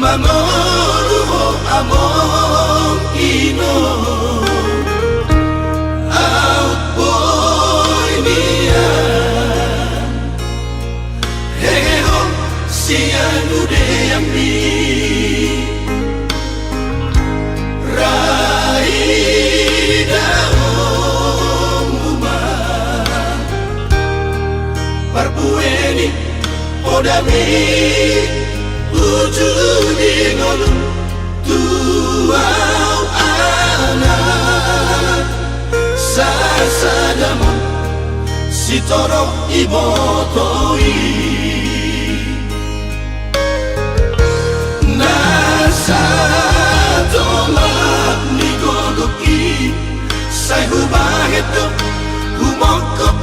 Mangoluho among ino out boy niya Heho siyan ude yambi Raida omuma Parbueni odami Ujudi ngolu tuau anak Sasadamon sitoro ibotoi Nasa tolak nigogoki Sai hubaheto humokop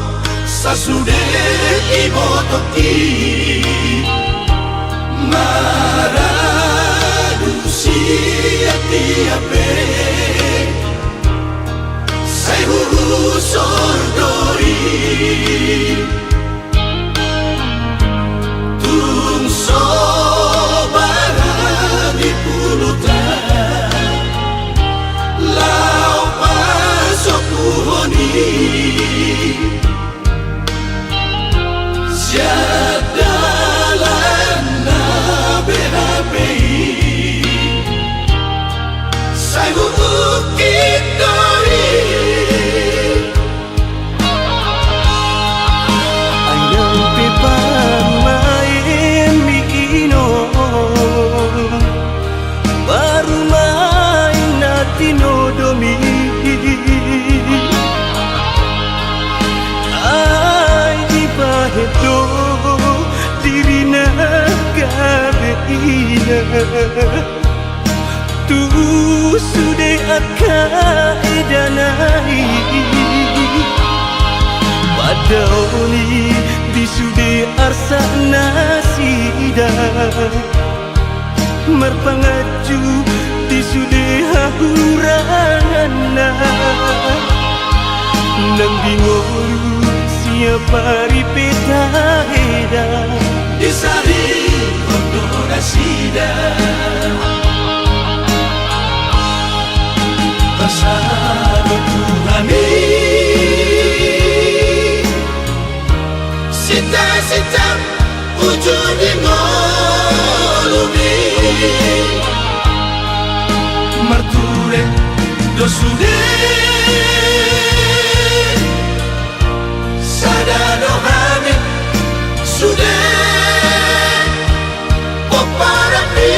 sasude ibotoki Maradusi ati-ape Sai huru sordoi Tung sobara di pulutan Lau pasok puhoni Siadalan Sai bukit dori Ayang pepamain mikino Baru main natino domi Ay di pahedo dirina gabeina Tu sude akaedanai Padaoni di sude arsa nasida Merpangaju di sude hahurana Nang bingoru siapa ripeta heda Disari kondora sida Pasado Tuhani Sita-sita ujung di ngolumi Marture dosude Sadado hame sude Poparapi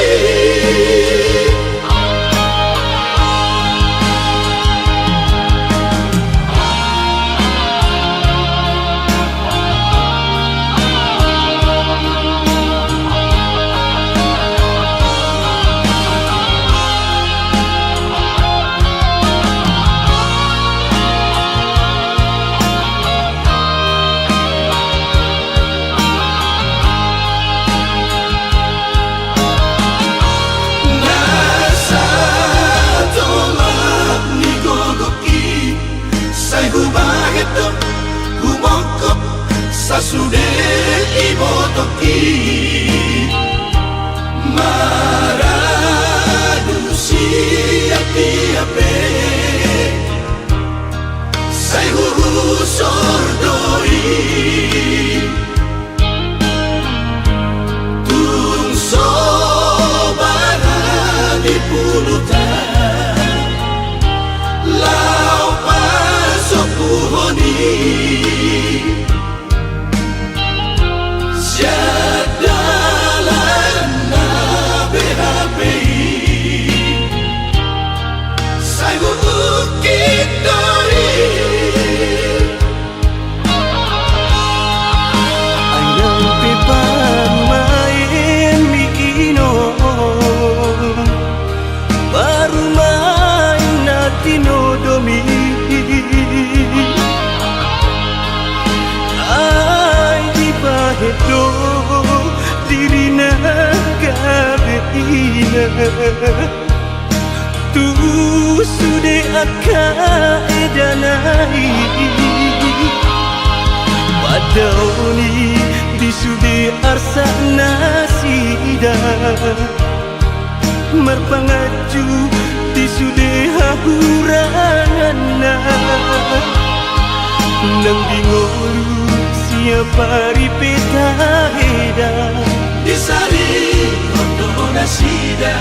Sasude ibotoki Maradusi ati-ape Sai huru sordoi Tung sobara di pulutan Lau pasok puhoni Siadalan na BHPI Sai bukit dori Ayang pepamain mikino Baru main natino domi Ay di pahedo dirina gabeina Tu sude akaedanai Padaoni di sude arsa nasida Merpangaju di sudeha hurangana Nang dingolu siapa ripeta heda Di sari kondo nasida